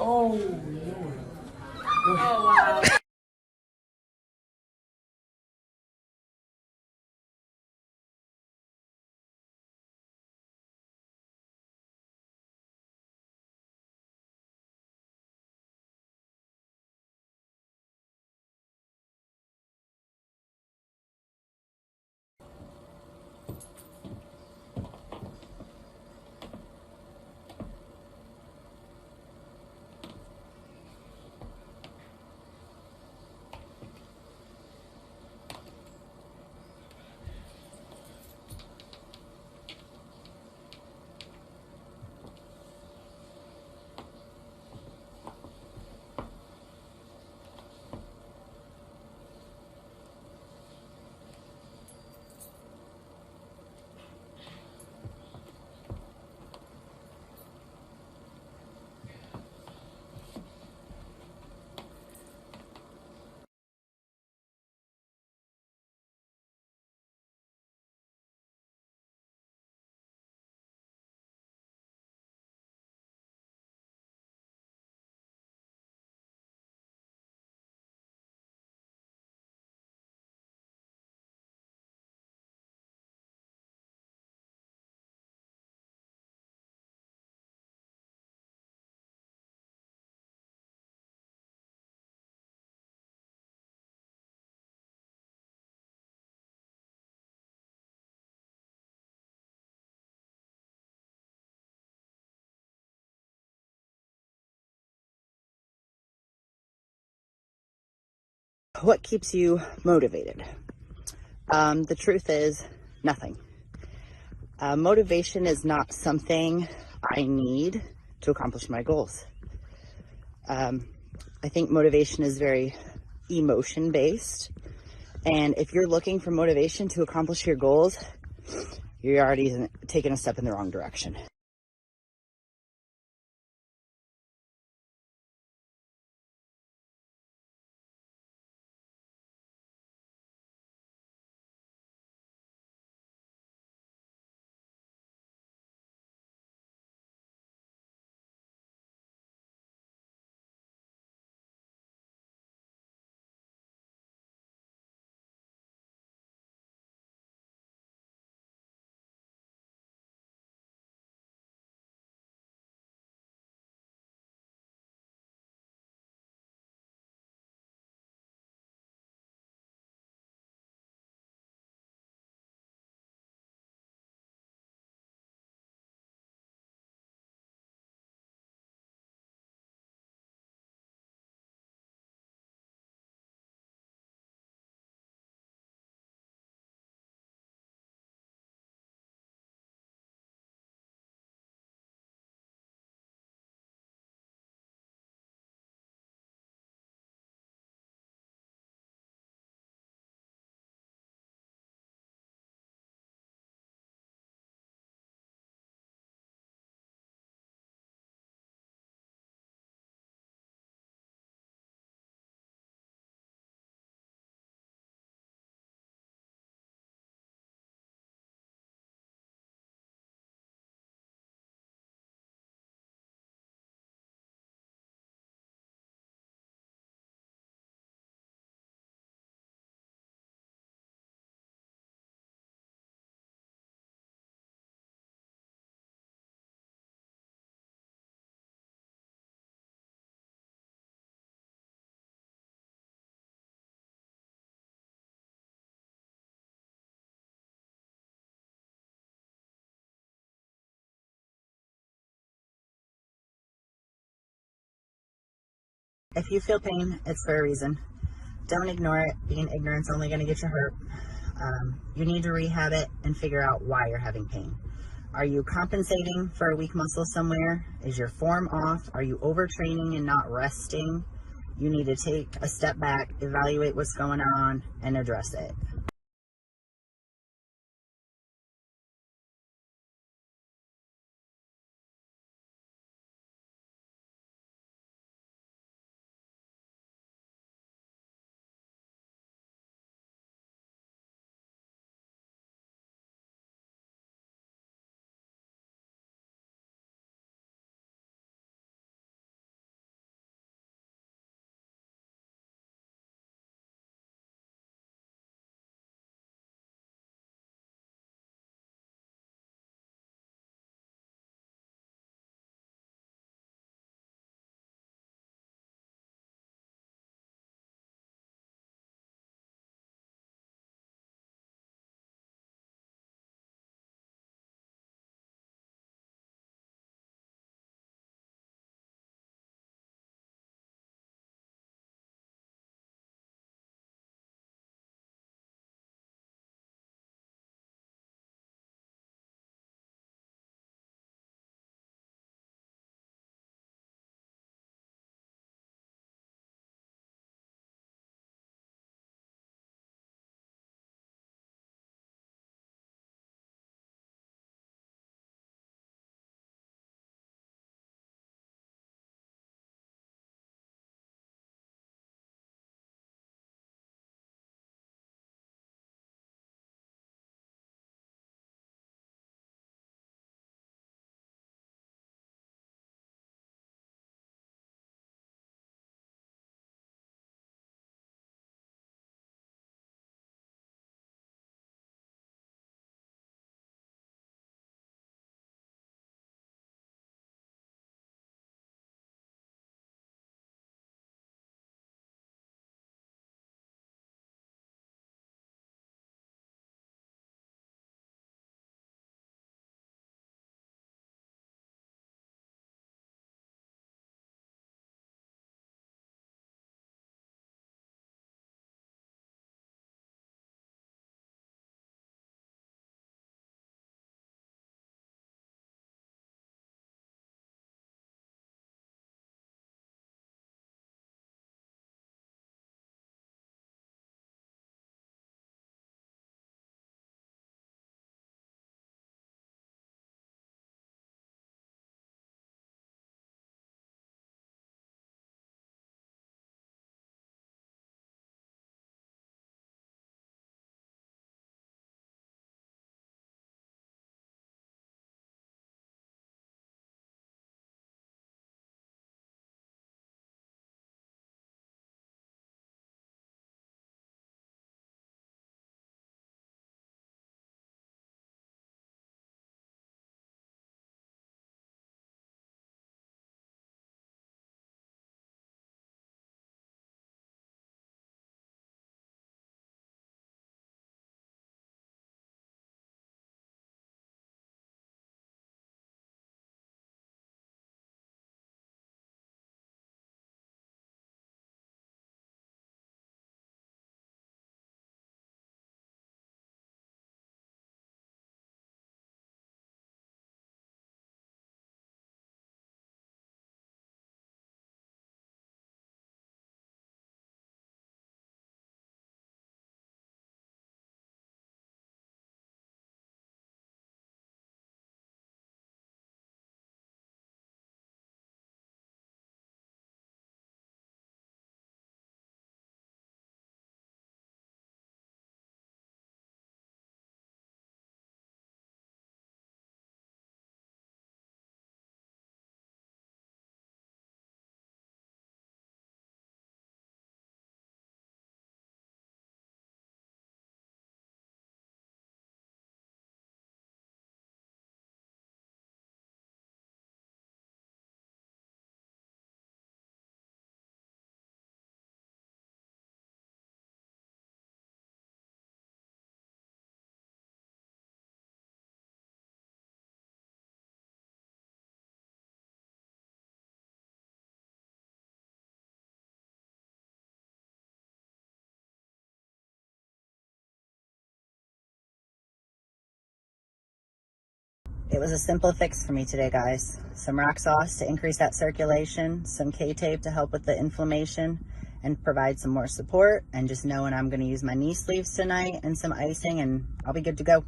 Oh, Lord. Oh, wow. What keeps you motivated? The truth is nothing. Motivation is not something I need to accomplish my goals. I think motivation is very emotion based. And if you're looking for motivation to accomplish your goals, you're already taking a step in the wrong direction. If you feel pain, it's for a reason. Don't ignore it. Being ignorant's only going to get you hurt. You need to rehab it and figure out why you're having pain. Are you compensating for a weak muscle somewhere? Is your form off? Are you overtraining and not resting? You need to take a step back, evaluate what's going on, and address it. It was a simple fix for me today, guys. Some rock sauce to increase that circulation, some K-tape to help with the inflammation and provide some more support, and just knowing I'm going to use my knee sleeves tonight and some icing, and I'll be good to go.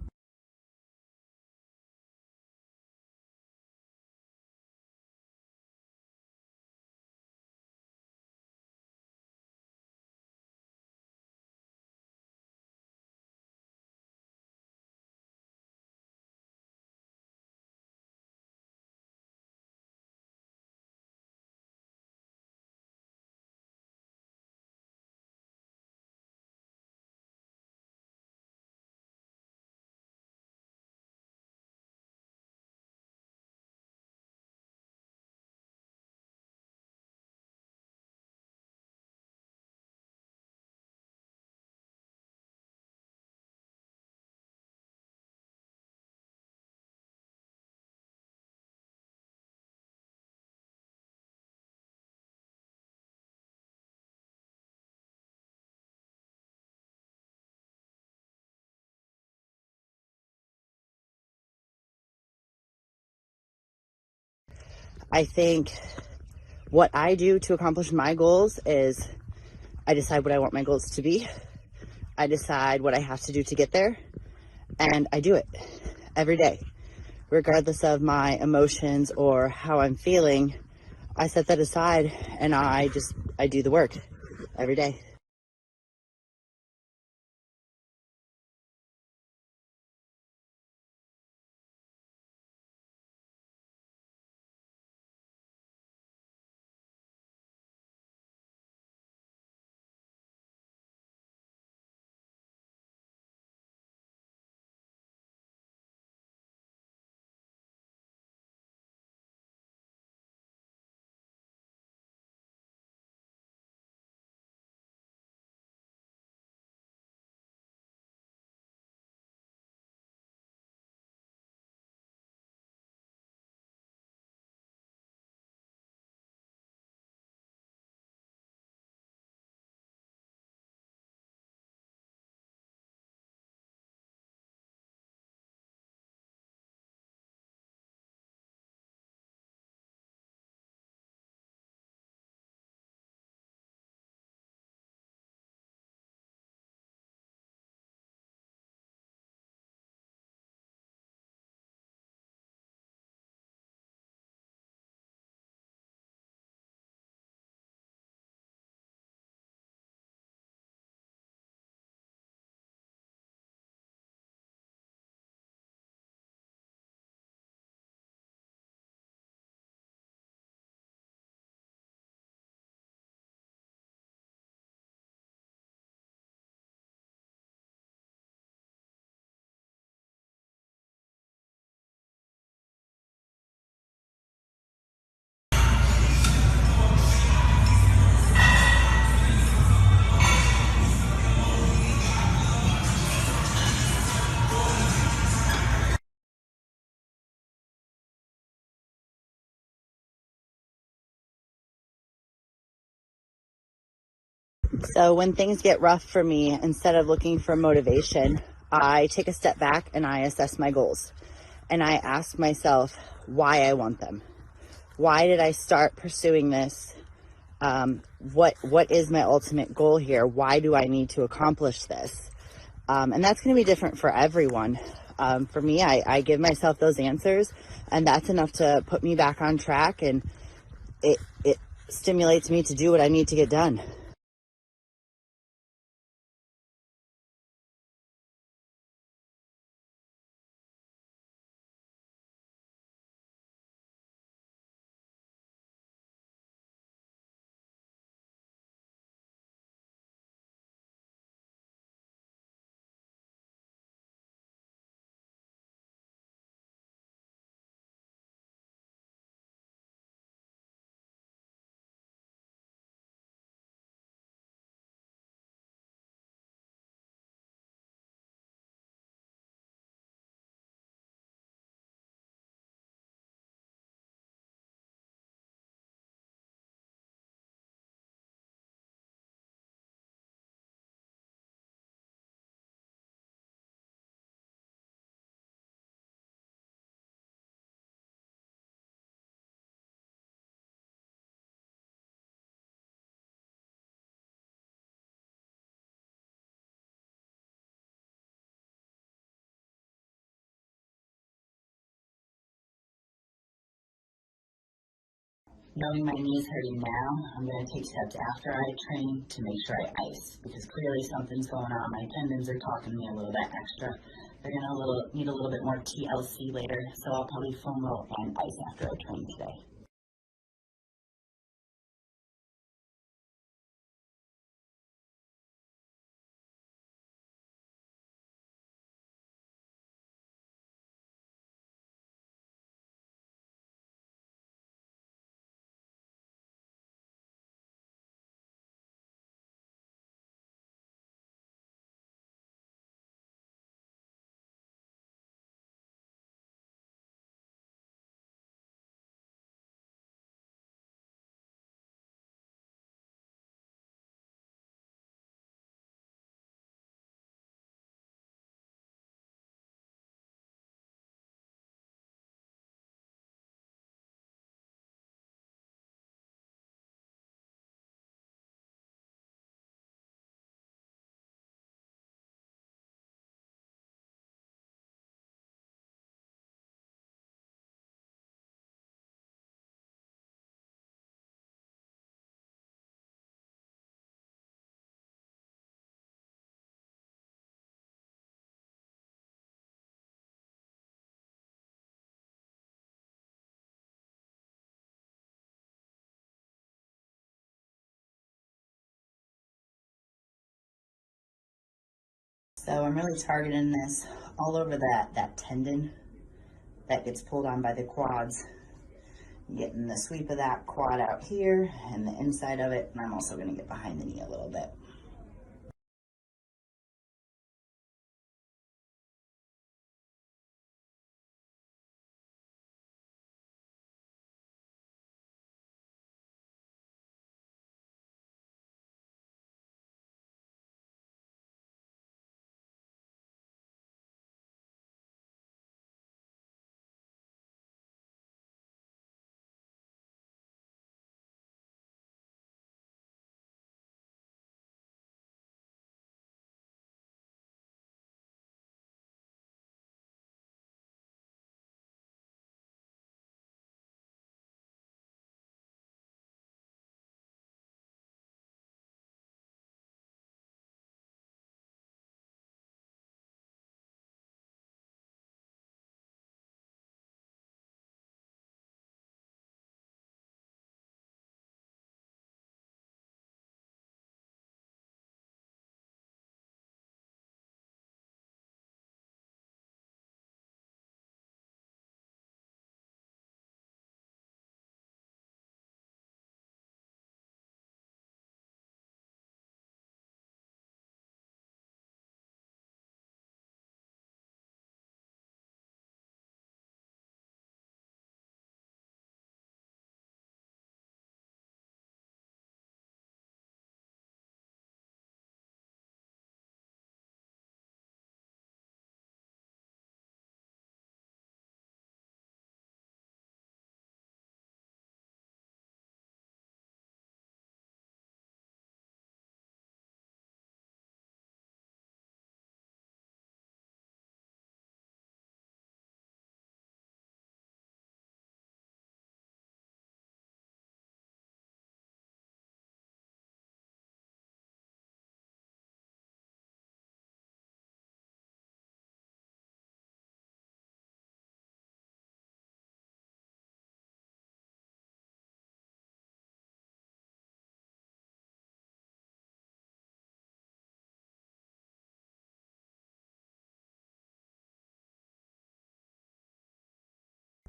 I think what I do to accomplish my goals is I decide what I want my goals to be. I decide what I have to do to get there, and I do it every day, regardless of my emotions or how I'm feeling. I set that aside and I do the work every day. So when things get rough for me, instead of looking for motivation, I take a step back and I assess my goals. And I ask myself why I want them. Why did I start pursuing this? What is my ultimate goal here? Why do I need to accomplish this? And that's going to be different for everyone. For me, I give myself those answers, and that's enough to put me back on track, and it stimulates me to do what I need to get done. Knowing my knee's hurting now, I'm going to take steps after I train to make sure I ice, because clearly something's going on. My tendons are talking to me a little bit extra. They're going to need a little bit more TLC later, so I'll probably foam roll and ice after I train today. So I'm really targeting this all over that tendon that gets pulled on by the quads. Getting the sweep of that quad out here and the inside of it, and I'm also going to get behind the knee a little bit.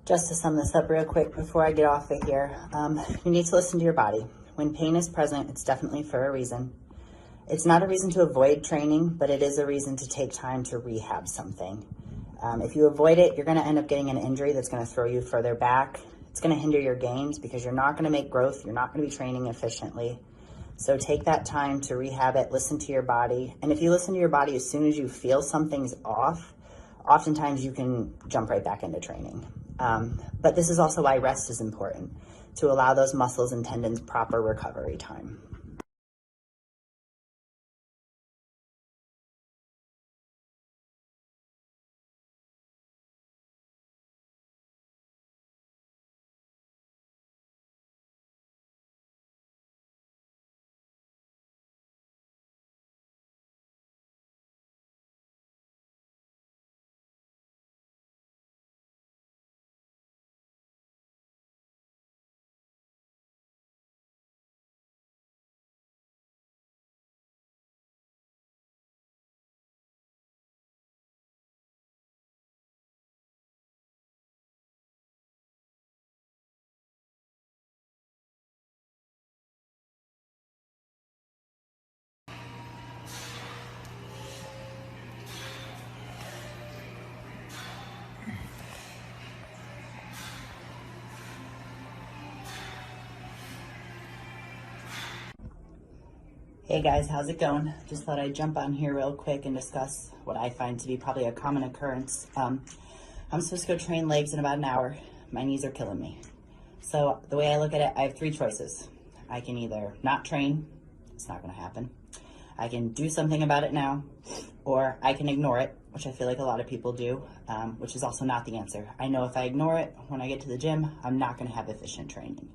Just to sum this up real quick before I get off of here, you need to listen to your body. When pain is present, it's definitely for a reason. It's not a reason to avoid training, but it is a reason to take time to rehab something. If you avoid it, you're going to end up getting an injury that's going to throw you further back. It's going to hinder your gains because you're not going to make growth. You're not going to be training efficiently. So take that time to rehab it, listen to your body. And if you listen to your body as soon as you feel something's off, oftentimes you can jump right back into training. But this is also why rest is important, to allow those muscles and tendons proper recovery time. Hey guys, how's it going? Just thought I'd jump on here real quick and discuss what I find to be probably a common occurrence. I'm supposed to go train legs in about an hour. My knees are killing me. So the way I look at it, I have three choices. I can either not train, it's not gonna happen. I can do something about it now, or I can ignore it, which I feel like a lot of people do, which is also not the answer. I know if I ignore it, when I get to the gym, I'm not gonna have efficient training.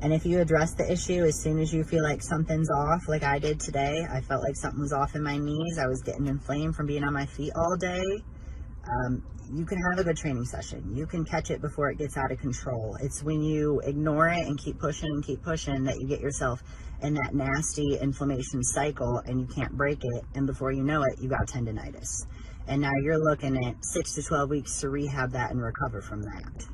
And if you address the issue as soon as you feel like something's off, like I did today, I felt like something was off in my knees. I was getting inflamed from being on my feet all day. You can have a good training session. You can catch it before it gets out of control. It's when you ignore it and keep pushing that you get yourself in that nasty inflammation cycle and you can't break it. And before you know it, you got tendonitis. And now you're looking at 6 to 12 weeks to rehab that and recover from that.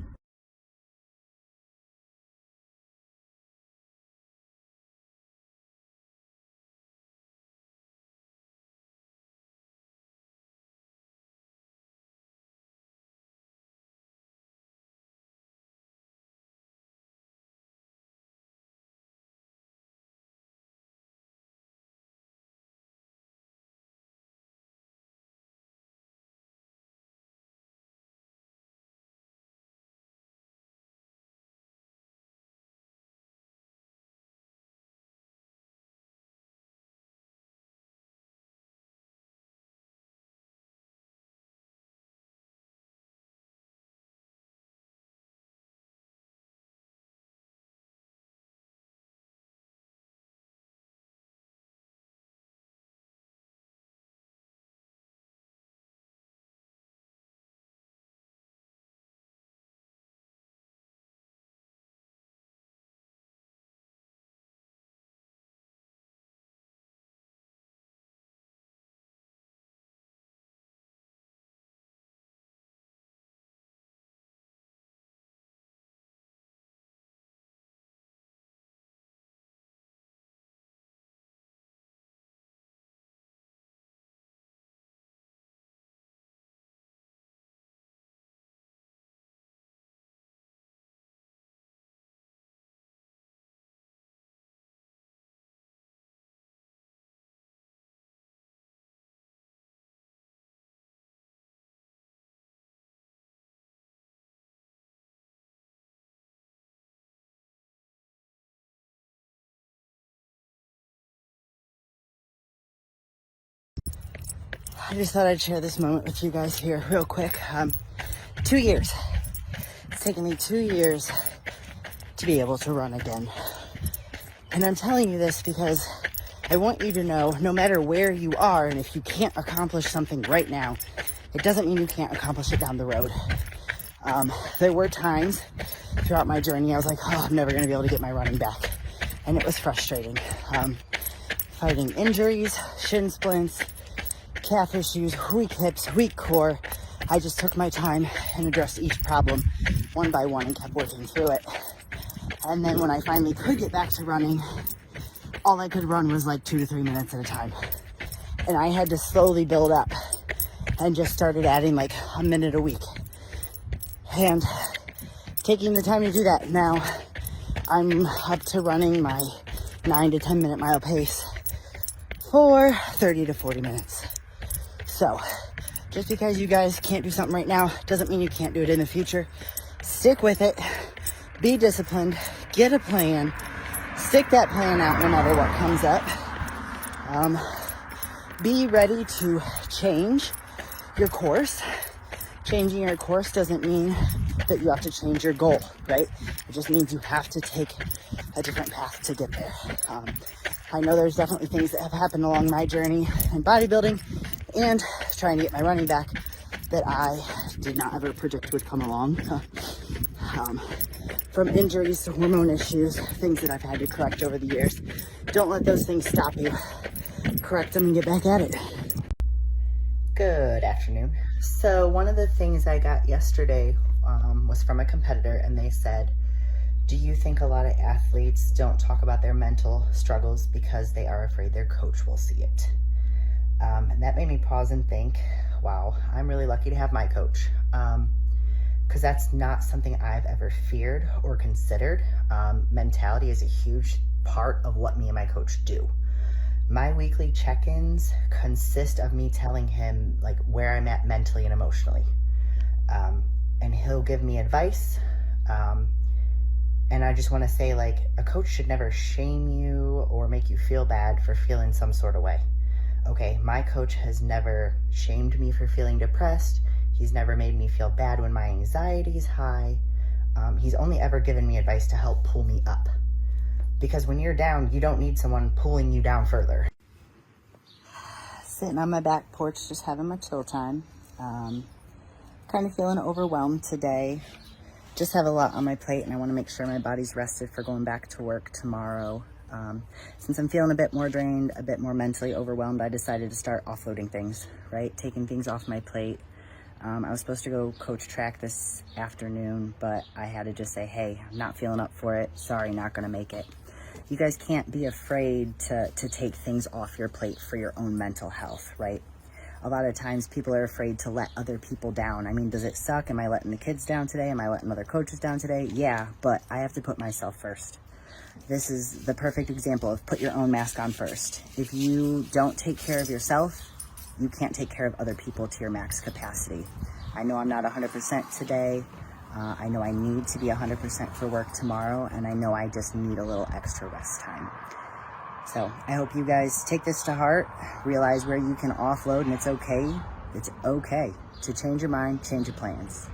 I just thought I'd share this moment with you guys here real quick. 2 years. It's taken me 2 years to be able to run again. And I'm telling you this because I want you to know, no matter where you are, and if you can't accomplish something right now, it doesn't mean you can't accomplish it down the road. There were times throughout my journey I was like, oh, I'm never going to be able to get my running back. And it was frustrating. Fighting injuries, shin splints, calf issues, weak hips, weak core. I just took my time and addressed each problem one by one and kept working through it. And then when I finally could get back to running, all I could run was like 2 to 3 minutes at a time. And I had to slowly build up and just started adding like a minute a week. And taking the time to do that, now I'm up to running my 9 to 10 minute mile pace for 30 to 40 minutes. So just because you guys can't do something right now doesn't mean you can't do it in the future. Stick with it, be disciplined, get a plan, stick that plan out no matter what comes up. Be ready to change your course. Changing your course doesn't mean that you have to change your goal, right? It just means you have to take a different path to get there. I know there's definitely things that have happened along my journey in bodybuilding and trying to get my running back that I did not ever predict would come along. From injuries to hormone issues, things that I've had to correct over the years. Don't let those things stop you. Correct them and get back at it. Good afternoon. So one of the things I got yesterday was from a competitor, and they said, do you think a lot of athletes don't talk about their mental struggles because they are afraid their coach will see it? And that made me pause and think, wow, I'm really lucky to have my coach, because that's not something I've ever feared or considered. Mentality is a huge part of what me and my coach do. My weekly check-ins consist of me telling him like where I'm at mentally and emotionally. And he'll give me advice. And I just want to say, like, a coach should never shame you or make you feel bad for feeling some sort of way. Okay, my coach has never shamed me for feeling depressed. He's never made me feel bad when my anxiety is high. He's only ever given me advice to help pull me up. Because when you're down, you don't need someone pulling you down further. Sitting on my back porch, just having my chill time. Kind of feeling overwhelmed today. Just have a lot on my plate, and I want to make sure my body's rested for going back to work tomorrow. Since I'm feeling a bit more drained, a bit more mentally overwhelmed, I decided to start offloading things, right? Taking things off my plate. I was supposed to go coach track this afternoon, but I had to just say, hey, I'm not feeling up for it. Sorry, not going to make it. You guys can't be afraid to take things off your plate for your own mental health, right? A lot of times people are afraid to let other people down. I mean, does it suck? Am I letting the kids down today? Am I letting other coaches down today? Yeah, but I have to put myself first. This is the perfect example of put your own mask on first. If you don't take care of yourself, you can't take care of other people to your max capacity. I know I'm not 100% today. I know I need to be 100% for work tomorrow, and I know I just need a little extra rest time. So I hope you guys take this to heart, realize where you can offload, and it's okay to change your mind, change your plans.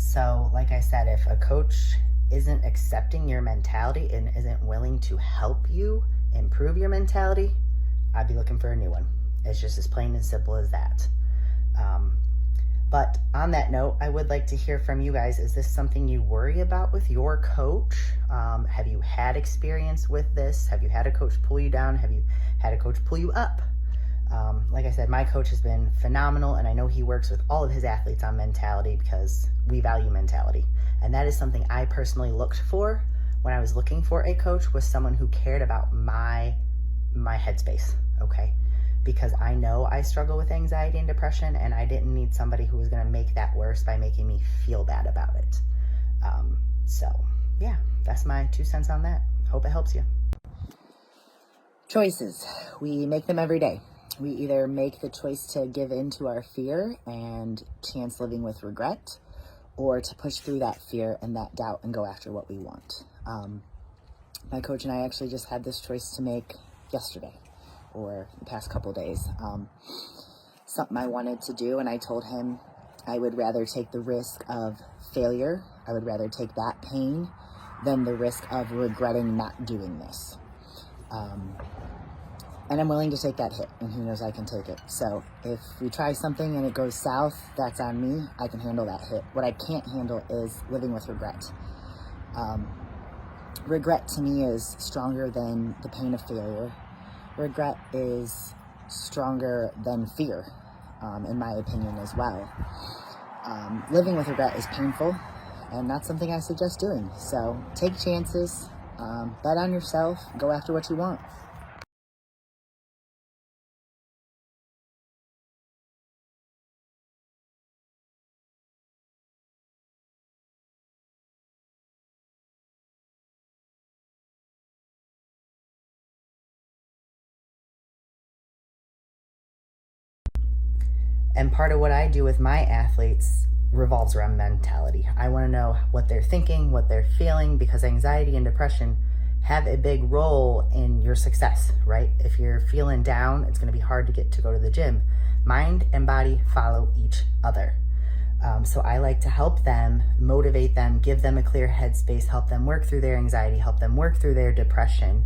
So, like I said, if a coach isn't accepting your mentality and isn't willing to help you improve your mentality, I'd be looking for a new one. It's just as plain and simple as that. But on that note, I would like to hear from you guys. Is this something you worry about with your coach? Have you had experience with this? Have you had a coach pull you down? Have you had a coach pull you up? Like I said, my coach has been phenomenal, and I know he works with all of his athletes on mentality because we value mentality. And that is something I personally looked for when I was looking for a coach, was someone who cared about my headspace, okay? Because I know I struggle with anxiety and depression, and I didn't need somebody who was going to make that worse by making me feel bad about it. So, yeah, that's my 2 cents on that. Hope it helps you. Choices. We make them every day. We either make the choice to give in to our fear and chance living with regret, or to push through that fear and that doubt and go after what we want. My coach and I actually just had this choice to make yesterday, or the past couple days. Something I wanted to do, and I told him I would rather take the risk of failure. I would rather take that pain than the risk of regretting not doing this. And I'm willing to take that hit, and who knows, I can take it. So if we try something and it goes south, that's on me. I can handle that hit. What I can't handle is living with regret. Regret to me is stronger than the pain of failure. Regret is stronger than fear, in my opinion as well. Living with regret is painful, and not something I suggest doing. So take chances, bet on yourself, go after what you want. And part of what I do with my athletes revolves around mentality. I want to know what they're thinking, what they're feeling, because anxiety and depression have a big role in your success, right? If you're feeling down, it's going to be hard to go to the gym. Mind and body follow each other. So I like to help them, motivate them, give them a clear headspace, help them work through their anxiety, help them work through their depression.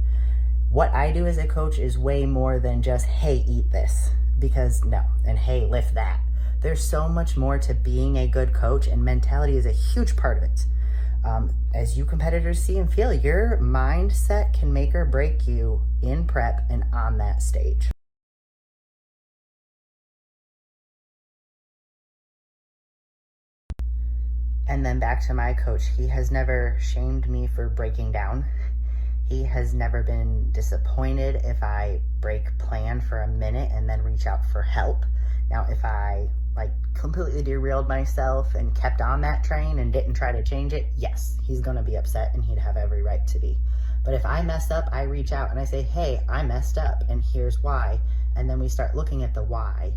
What I do as a coach is way more than just, hey, eat this, because no, and hey, lift that. There's so much more to being a good coach, and mentality is a huge part of it. As you competitors see and feel, your mindset can make or break you in prep and on that stage. And then back to my coach, he has never shamed me for breaking down. He has never been disappointed if I break plan for a minute and then reach out for help. Now, if I completely derailed myself and kept on that train and didn't try to change it, yes, he's gonna be upset and he'd have every right to be. But if I mess up, I reach out and I say, hey, I messed up and here's why. And then we start looking at the why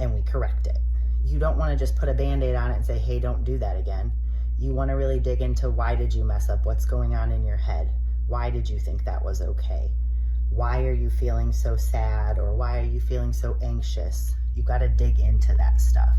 and we correct it. You don't wanna just put a Band-Aid on it and say, hey, don't do that again. You wanna really dig into why did you mess up? What's going on in your head? Why did you think that was okay? Why are you feeling so sad, or why are you feeling so anxious? You gotta dig into that stuff.